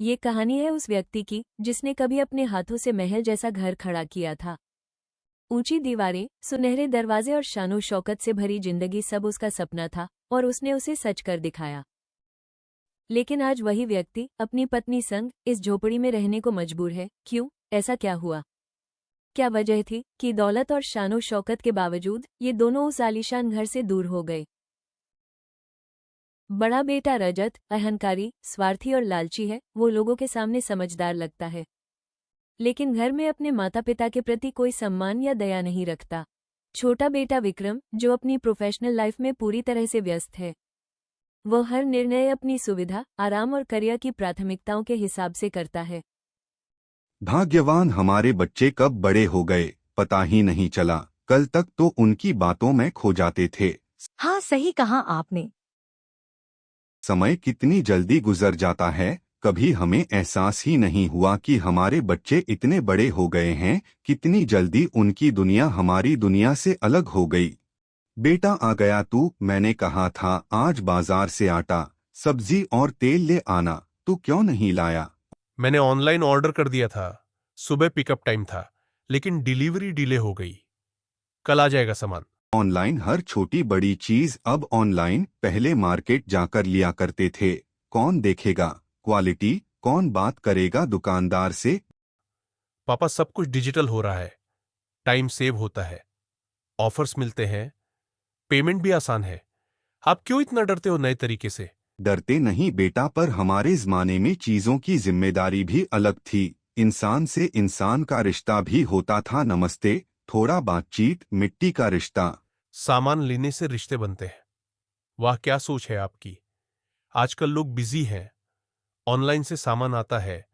ये कहानी है उस व्यक्ति की जिसने कभी अपने हाथों से महल जैसा घर खड़ा किया था। ऊंची दीवारें, सुनहरे दरवाजे और शानो शौकत से भरी जिंदगी सब उसका सपना था और उसने उसे सच कर दिखाया। लेकिन आज वही व्यक्ति अपनी पत्नी संग इस झोपड़ी में रहने को मजबूर है। क्यों? ऐसा क्या हुआ? क्या वजह थी कि दौलत और शानो शौकत के बावजूद ये दोनों उस आलीशान घर से दूर हो गए? बड़ा बेटा रजत अहंकारी, स्वार्थी और लालची है। वो लोगों के सामने समझदार लगता है, लेकिन घर में अपने माता पिता के प्रति कोई सम्मान या दया नहीं रखता। छोटा बेटा विक्रम, जो अपनी प्रोफेशनल लाइफ में पूरी तरह से व्यस्त है, वो हर निर्णय अपनी सुविधा, आराम और करियर की प्राथमिकताओं के हिसाब से करता है। भाग्यवान हमारे बच्चे कब बड़े हो गए पता ही नहीं चला। कल तक तो उनकी बातों में खो जाते थे। हाँ, सही कहा आपने। समय कितनी जल्दी गुजर जाता है। कभी हमें एहसास ही नहीं हुआ कि हमारे बच्चे इतने बड़े हो गए हैं। कितनी जल्दी उनकी दुनिया हमारी दुनिया से अलग हो गई। बेटा आ गया तू। मैंने कहा था आज बाजार से आटा, सब्जी और तेल ले आना, तू क्यों नहीं लाया? मैंने ऑनलाइन ऑर्डर कर दिया था। सुबह पिकअप टाइम था, लेकिन डिलीवरी डिले हो गई। कल आ जाएगा सामान। ऑनलाइन हर छोटी बड़ी चीज अब ऑनलाइन। पहले मार्केट जाकर लिया करते थे। कौन देखेगा क्वालिटी? कौन बात करेगा दुकानदार से? पापा, सब कुछ डिजिटल हो रहा है। टाइम सेव होता है, ऑफर्स मिलते हैं, पेमेंट भी आसान है। आप क्यों इतना डरते हो नए तरीके से? डरते नहीं बेटा, पर हमारे जमाने में चीजों की जिम्मेदारी भी अलग थी। इंसान से इंसान का रिश्ता भी होता था। नमस्ते, थोड़ा बातचीत, मिट्टी का रिश्ता। सामान लेने से रिश्ते बनते हैं। वाह, क्या सोच है आपकी। आजकल लोग बिजी हैं, ऑनलाइन से सामान आता है,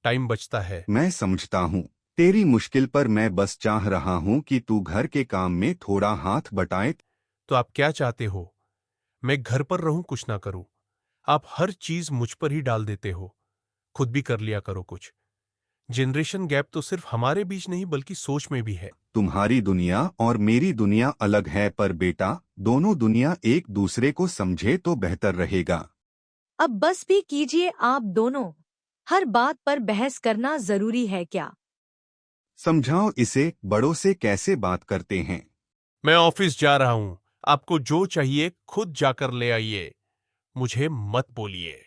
टाइम बचता है। मैं समझता हूँ तेरी मुश्किल, पर मैं बस चाह रहा हूँ कि तू घर के काम में थोड़ा हाथ बटाए। तो आप क्या चाहते हो? मैं घर पर रहूं, कुछ ना करूं? आप हर चीज मुझ पर ही डाल देते हो। खुद भी कर लिया करो कुछ। जनरेशन गैप तो सिर्फ हमारे बीच नहीं बल्कि सोच में भी है। तुम्हारी दुनिया और मेरी दुनिया अलग है, पर बेटा दोनों दुनिया एक दूसरे को समझे तो बेहतर रहेगा। अब बस भी कीजिए आप दोनों। हर बात पर बहस करना जरूरी है क्या? समझाओ इसे, बड़ों से कैसे बात करते हैं। मैं ऑफिस जा रहा हूं। आपको जो चाहिए खुद जाकर ले आइए, मुझे मत बोलिए।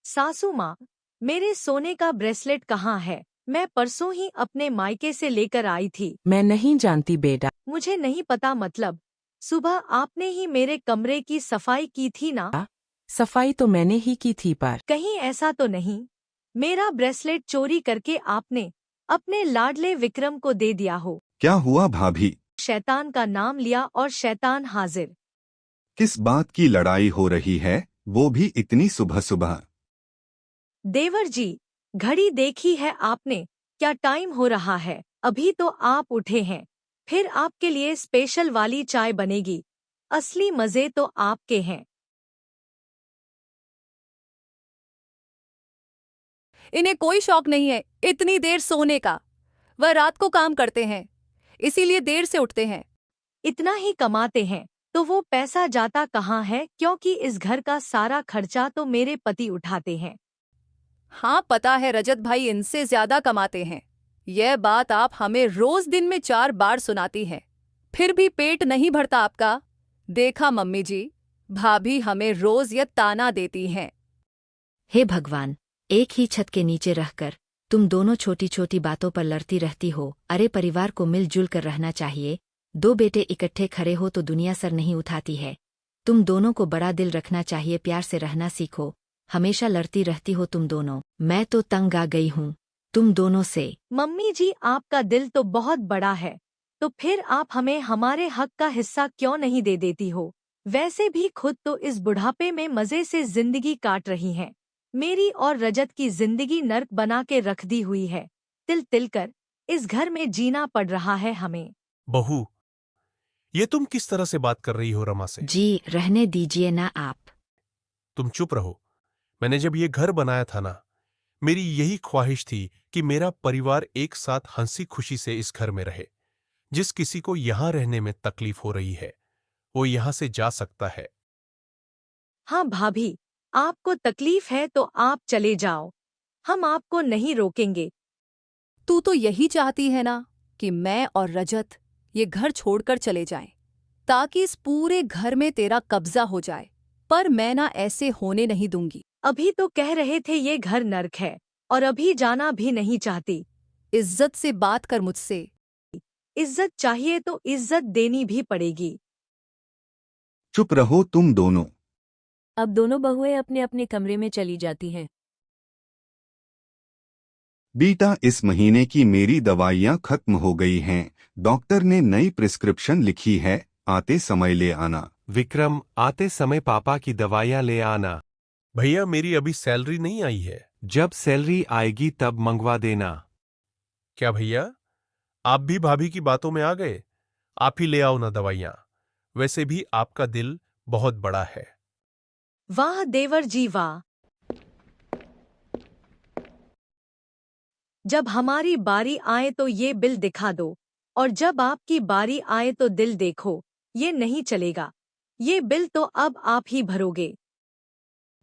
सासू माँ, मेरे सोने का ब्रेसलेट कहाँ है? मैं परसों ही अपने मायके से लेकर आई थी। मैं नहीं जानती बेटा। मुझे नहीं पता मतलब। सुबह आपने ही मेरे कमरे की सफाई की थी ना? सफाई तो मैंने ही की थी, पर कहीं ऐसा तो नहीं मेरा ब्रेसलेट चोरी करके आपने अपने लाडले विक्रम को दे दिया हो? क्या हुआ भाभी? शैतान का नाम लिया और शैतान हाजिर। किस बात की लड़ाई हो रही है, वो भी इतनी सुबह सुबह? देवर जी, घड़ी देखी है आपने? क्या टाइम हो रहा है? अभी तो आप उठे हैं। फिर आपके लिए स्पेशल वाली चाय बनेगी। असली मजे तो आपके हैं। इन्हें कोई शौक नहीं है इतनी देर सोने का। वह रात को काम करते हैं, इसीलिए देर से उठते हैं। इतना ही कमाते हैं तो वो पैसा जाता कहाँ है? क्योंकि इस घर का सारा खर्चा तो मेरे पति उठाते हैं। हाँ, पता है रजत भाई इनसे ज्यादा कमाते हैं। यह बात आप हमें रोज दिन में 4 बार सुनाती हैं, फिर भी पेट नहीं भरता आपका। देखा मम्मी जी, भाभी हमें रोज यह ताना देती हैं। हे भगवान, एक ही छत के नीचे रहकर तुम दोनों छोटी छोटी बातों पर लड़ती रहती हो। अरे परिवार को मिलजुल कर रहना चाहिए। 2 बेटे इकट्ठे खड़े हो तो दुनिया सर नहीं उठाती है। तुम दोनों को बड़ा दिल रखना चाहिए, प्यार से रहना सीखो। हमेशा लड़ती रहती हो तुम दोनों। मैं तो तंग आ गई हूँ तुम दोनों से। मम्मी जी, आपका दिल तो बहुत बड़ा है, तो फिर आप हमें हमारे हक का हिस्सा क्यों नहीं दे देती हो? वैसे भी खुद तो इस बुढ़ापे में मजे से जिंदगी काट रही हैं। मेरी और रजत की जिंदगी नर्क बना के रख दी हुई है। तिल तिल कर इस घर में जीना पड़ रहा है हमें। बहू, ये तुम किस तरह से बात कर रही हो रमा से? जी रहने दीजिए ना आप। तुम चुप रहो। मैंने जब ये घर बनाया था ना, मेरी यही ख्वाहिश थी कि मेरा परिवार एक साथ हंसी खुशी से इस घर में रहे। जिस किसी को यहां रहने में तकलीफ हो रही है, वो यहां से जा सकता है। हाँ भाभी, आपको तकलीफ है तो आप चले जाओ, हम आपको नहीं रोकेंगे। तू तो यही चाहती है ना कि मैं और रजत ये घर छोड़कर चले जाएं, ताकि इस पूरे घर में तेरा कब्जा हो जाए। पर मैं ना ऐसे होने नहीं दूंगी। अभी तो कह रहे थे ये घर नर्क है और अभी जाना भी नहीं चाहती। इज्जत से बात कर मुझसे। इज्जत चाहिए तो इज्जत देनी भी पड़ेगी। चुप रहो तुम दोनों। अब दोनों बहुएं अपने अपने कमरे में चली जाती हैं। बेटा, इस महीने की मेरी दवाइयाँ खत्म हो गई हैं। डॉक्टर ने नई प्रिस्क्रिप्शन लिखी है, आते समय ले आना। विक्रम, आते समय पापा की दवाइयाँ ले आना। भैया, मेरी अभी सैलरी नहीं आई है। जब सैलरी आएगी तब मंगवा देना। क्या भैया, आप भी भाभी की बातों में आ गए? आप ही ले आओ ना दवाइयाँ। वैसे भी आपका दिल बहुत बड़ा है। वाह देवर जी वाह। जब हमारी बारी आए तो ये बिल दिखा दो, और जब आपकी बारी आए तो दिल देखो। ये नहीं चलेगा, ये बिल तो अब आप ही भरोगे।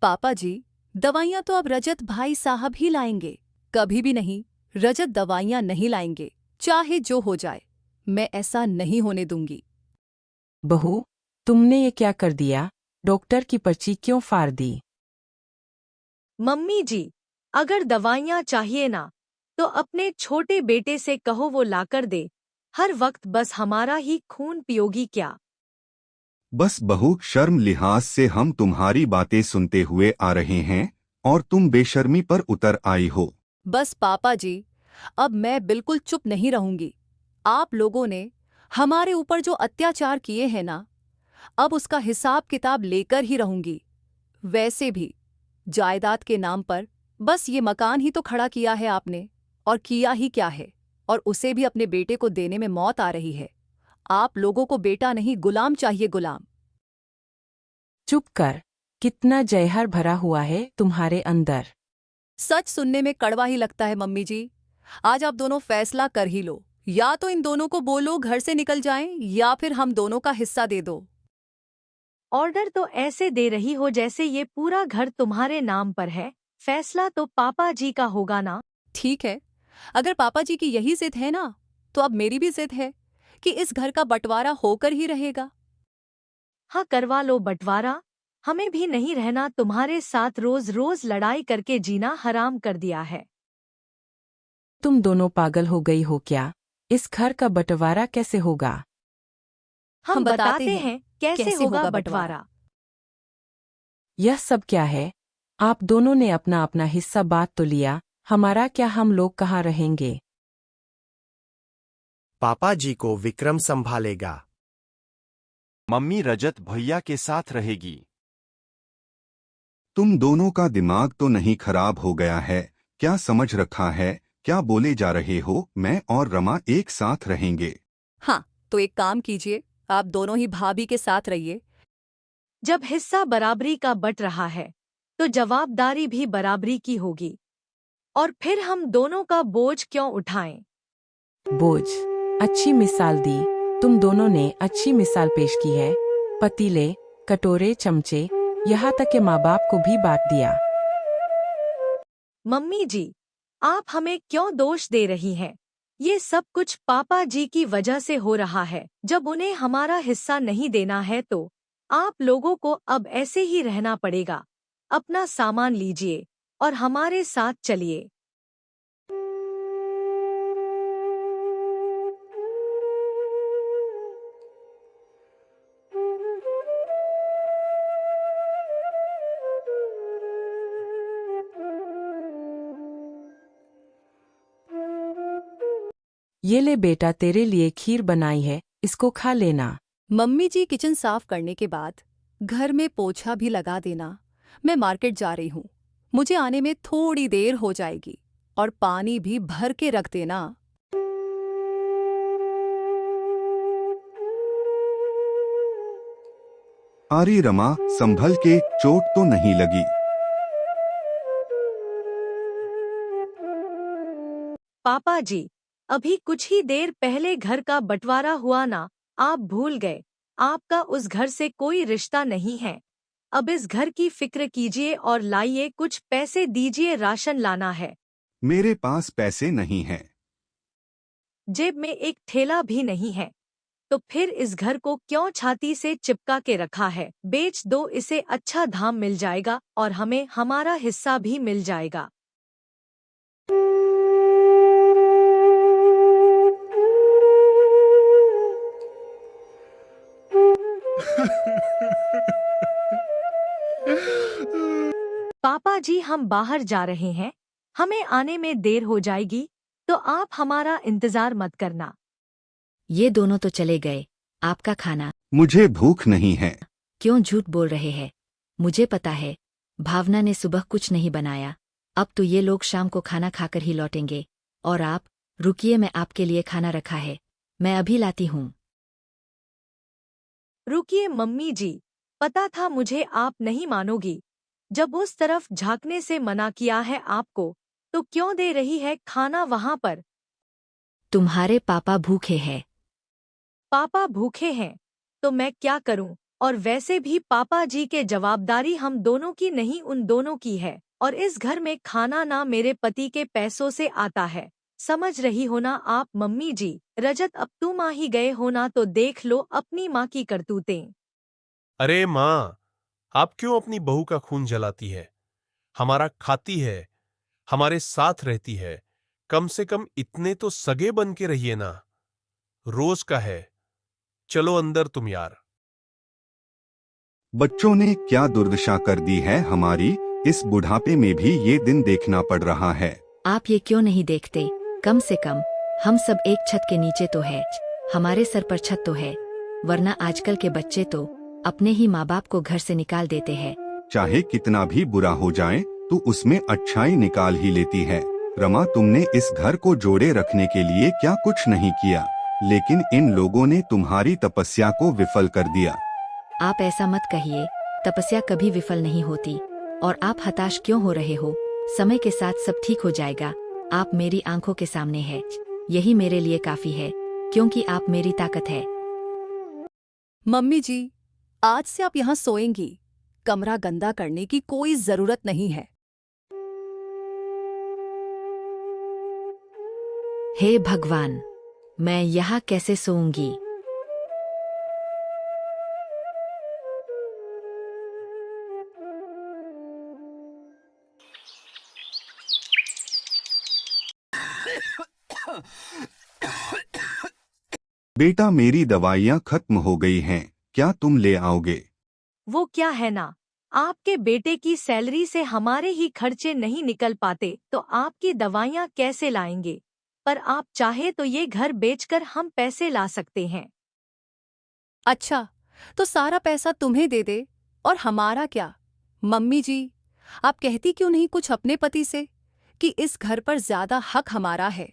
पापा जी, दवाइयाँ तो अब रजत भाई साहब ही लाएंगे। कभी भी नहीं, रजत दवाइयाँ नहीं लाएंगे, चाहे जो हो जाए। मैं ऐसा नहीं होने दूंगी। बहू, तुमने ये क्या कर दिया? डॉक्टर की पर्ची क्यों फाड़ दी? मम्मी जी, अगर दवाइयाँ चाहिए ना, तो अपने छोटे बेटे से कहो वो लाकर दे। हर वक्त बस हमारा ही खून पियोगी क्या? बस बहू, शर्म लिहाज से हम तुम्हारी बातें सुनते हुए आ रहे हैं और तुम बेशर्मी पर उतर आई हो। बस पापा जी, अब मैं बिल्कुल चुप नहीं रहूंगी। आप लोगों ने हमारे ऊपर जो अत्याचार किए हैं ना, अब उसका हिसाब किताब लेकर ही रहूंगी। वैसे भी जायदाद के नाम पर बस ये मकान ही तो खड़ा किया है आपने, और किया ही क्या है, और उसे भी अपने बेटे को देने में मौत आ रही है। आप लोगों को बेटा नहीं, गुलाम चाहिए, गुलाम। चुप कर। कितना जहर भरा हुआ है तुम्हारे अंदर। सच सुनने में कड़वा ही लगता है मम्मी जी। आज आप दोनों फैसला कर ही लो, या तो इन दोनों को बोलो घर से निकल जाएं, या फिर हम दोनों का हिस्सा दे दो। ऑर्डर तो ऐसे दे रही हो जैसे ये पूरा घर तुम्हारे नाम पर है। फैसला तो पापा जी का होगा ना। ठीक है, अगर पापा जी की यही जिद है ना, तो अब मेरी भी जिद है कि इस घर का बंटवारा होकर ही रहेगा। हाँ, करवा लो बंटवारा। हमें भी नहीं रहना, तुम्हारे साथ रोज रोज लड़ाई करके जीना हराम कर दिया है। तुम दोनों पागल हो गई हो क्या? इस घर का बंटवारा कैसे होगा? हम बताते हैं कैसे होगा बंटवारा। यह सब क्या है? आप दोनों ने अपना अपना हिस्सा बात तो लिया, हमारा क्या? हम लोग कहाँ रहेंगे? पापा जी को विक्रम संभालेगा। मम्मी रजत भैया के साथ रहेगी। तुम दोनों का दिमाग तो नहीं खराब हो गया है? क्या समझ रखा है? क्या बोले जा रहे हो? मैं और रमा एक साथ रहेंगे। हाँ, तो एक काम कीजिए, आप दोनों ही भाभी के साथ रहिए। जब हिस्सा बराबरी का बट रहा है, तो जवाबदारी भी बराबरी की होगी। और फिर हम दोनों का बोझ क्यों उठाएं? बोझ? अच्छी मिसाल दी। तुम दोनों ने अच्छी मिसाल पेश की है। पतीले, कटोरे, चमचे, यहाँ तक के माँ बाप को भी बांट दिया। मम्मी जी, आप हमें क्यों दोष दे रही हैं? ये सब कुछ पापा जी की वजह से हो रहा है। जब उन्हें हमारा हिस्सा नहीं देना है तो आप लोगों को अब ऐसे ही रहना पड़ेगा। अपना सामान लीजिए और हमारे साथ चलिए। ये ले बेटा, तेरे लिए खीर बनाई है, इसको खा लेना। मम्मी जी, किचन साफ करने के बाद घर में पोछा भी लगा देना। मैं मार्केट जा रही हूँ, मुझे आने में थोड़ी देर हो जाएगी। और पानी भी भर के रख देना। अरे रमा, संभल के, चोट तो नहीं लगी? पापा जी, अभी कुछ ही देर पहले घर का बंटवारा हुआ ना, आप भूल गए? आपका उस घर से कोई रिश्ता नहीं है। अब इस घर की फिक्र कीजिए और लाइए, कुछ पैसे दीजिए, राशन लाना है। मेरे पास पैसे नहीं हैं। जेब में एक ठेला भी नहीं है, तो फिर इस घर को क्यों छाती से चिपका के रखा है? बेच दो इसे, अच्छा दाम मिल जाएगा और हमें हमारा हिस्सा भी मिल जाएगा। पापा जी, हम बाहर जा रहे हैं, हमें आने में देर हो जाएगी, तो आप हमारा इंतजार मत करना। ये दोनों तो चले गए, आपका खाना? मुझे भूख नहीं है। क्यों झूठ बोल रहे हैं? मुझे पता है, भावना ने सुबह कुछ नहीं बनाया। अब तो ये लोग शाम को खाना खाकर ही लौटेंगे। और आप रुकिए, मैं आपके लिए खाना रखा है, मैं अभी लाती हूँ। रुकिए मम्मी जी, पता था मुझे आप नहीं मानोगी। जब उस तरफ झांकने से मना किया है आपको, तो क्यों दे रही है खाना वहां पर? तुम्हारे पापा भूखे हैं। पापा भूखे हैं तो मैं क्या करूं? और वैसे भी पापा जी के जवाबदारी हम दोनों की नहीं, उन दोनों की है। और इस घर में खाना ना मेरे पति के पैसों से आता है, समझ रही हो ना आप मम्मी जी? रजत, अब तुम आ ही गए हो ना, तो देख लो अपनी माँ की करतूतें। अरे माँ, आप क्यों अपनी बहू का खून जलाती है? हमारा खाती है, हमारे साथ रहती है, कम से कम इतने तो सगे बन के रहिए ना। रोज का है, चलो अंदर तुम यार। बच्चों ने क्या दुर्दशा कर दी है हमारी, इस बुढ़ापे में भी ये दिन देखना पड़ रहा है। आप ये क्यों नहीं देखते? कम से कम हम सब एक छत के नीचे तो है, हमारे सर पर छत तो है, वरना आजकल के बच्चे तो अपने ही माँ बाप को घर से निकाल देते हैं। चाहे कितना भी बुरा हो जाए, तू उसमें अच्छाई निकाल ही लेती है। रमा, तुमने इस घर को जोड़े रखने के लिए क्या कुछ नहीं किया, लेकिन इन लोगों ने तुम्हारी तपस्या को विफल कर दिया। आप ऐसा मत कहिए, तपस्या कभी विफल नहीं होती। और आप हताश क्यों हो रहे हो? समय के साथ सब ठीक हो जाएगा। आप मेरी आंखों के सामने हैं, यही मेरे लिए काफी है, क्योंकि आप मेरी ताकत है। मम्मी जी, आज से आप यहाँ सोएंगी, कमरा गंदा करने की कोई जरूरत नहीं है। हे भगवान, मैं यहाँ कैसे सोऊंगी? बेटा, मेरी दवाइयाँ खत्म हो गई हैं, क्या तुम ले आओगे? वो क्या है ना, आपके बेटे की सैलरी से हमारे ही खर्चे नहीं निकल पाते, तो आपकी दवाइयाँ कैसे लाएंगे? पर आप चाहे तो ये घर बेचकर हम पैसे ला सकते हैं। अच्छा, तो सारा पैसा तुम्हें दे दे, और हमारा क्या? मम्मी जी, आप कहती क्यों नहीं कुछ अपने पति से कि इस घर पर ज्यादा हक हमारा है?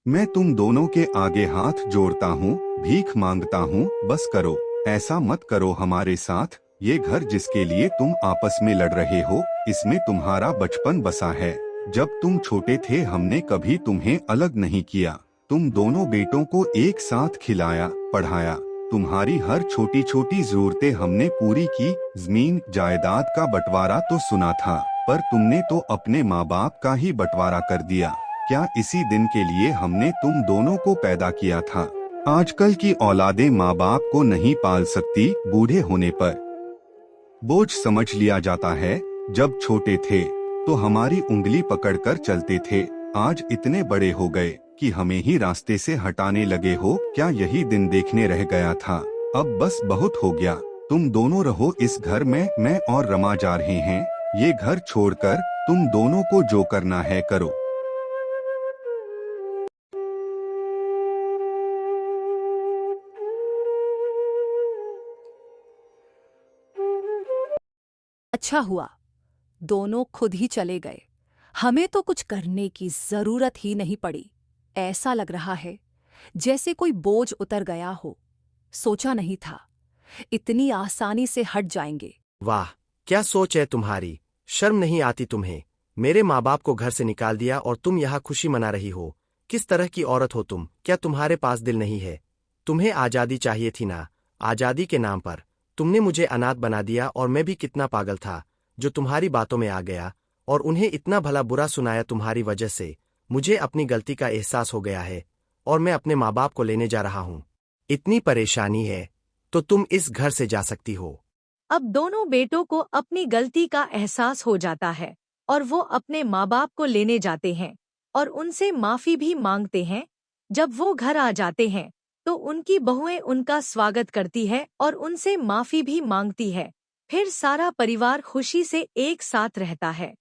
मैं तुम दोनों के आगे हाथ जोड़ता हूँ, भीख मांगता हूँ, बस करो, ऐसा मत करो हमारे साथ। ये घर जिसके लिए तुम आपस में लड़ रहे हो, इसमें तुम्हारा बचपन बसा है। जब तुम छोटे थे हमने कभी तुम्हें अलग नहीं किया, तुम दोनों बेटों को एक साथ खिलाया, पढ़ाया, तुम्हारी हर छोटी छोटी जरूरतें हमने पूरी की। जमीन जायदाद का बंटवारा तो सुना था, पर तुमने तो अपने माँ बाप का ही बंटवारा कर दिया। क्या इसी दिन के लिए हमने तुम दोनों को पैदा किया था? आजकल की औलादें माँ बाप को नहीं पाल सकती, बूढ़े होने पर बोझ समझ लिया जाता है। जब छोटे थे तो हमारी उंगली पकड़कर चलते थे, आज इतने बड़े हो गए कि हमें ही रास्ते से हटाने लगे हो। क्या यही दिन देखने रह गया था? अब बस बहुत हो गया, तुम दोनों रहो इस घर में, मैं और रमा जा रहे हैं ये घर छोड़कर। तुम दोनों को जो करना है करो। अच्छा हुआ दोनों खुद ही चले गए, हमें तो कुछ करने की जरूरत ही नहीं पड़ी। ऐसा लग रहा है जैसे कोई बोझ उतर गया हो। सोचा नहीं था इतनी आसानी से हट जाएंगे। वाह, क्या सोच है तुम्हारी! शर्म नहीं आती तुम्हें? मेरे माँ बाप को घर से निकाल दिया और तुम यहाँ खुशी मना रही हो। किस तरह की औरत हो तुम? क्या तुम्हारे पास दिल नहीं है? तुम्हें आजादी चाहिए थी ना? आजादी के नाम पर तुमने मुझे अनाथ बना दिया और मैं भी कितना पागल था जो तुम्हारी बातों में आ गया और उन्हें इतना भला बुरा सुनाया। तुम्हारी वजह से मुझे अपनी गलती का एहसास हो गया है और मैं अपने माँ बाप को लेने जा रहा हूँ। इतनी परेशानी है तो तुम इस घर से जा सकती हो। अब दोनों बेटों को अपनी गलती का एहसास हो जाता है और वो अपने माँ बाप को लेने जाते हैं और उनसे माफी भी मांगते हैं। जब वो घर आ जाते हैं तो उनकी बहुएं उनका स्वागत करती है और उनसे माफी भी मांगती है। फिर सारा परिवार खुशी से एक साथ रहता है।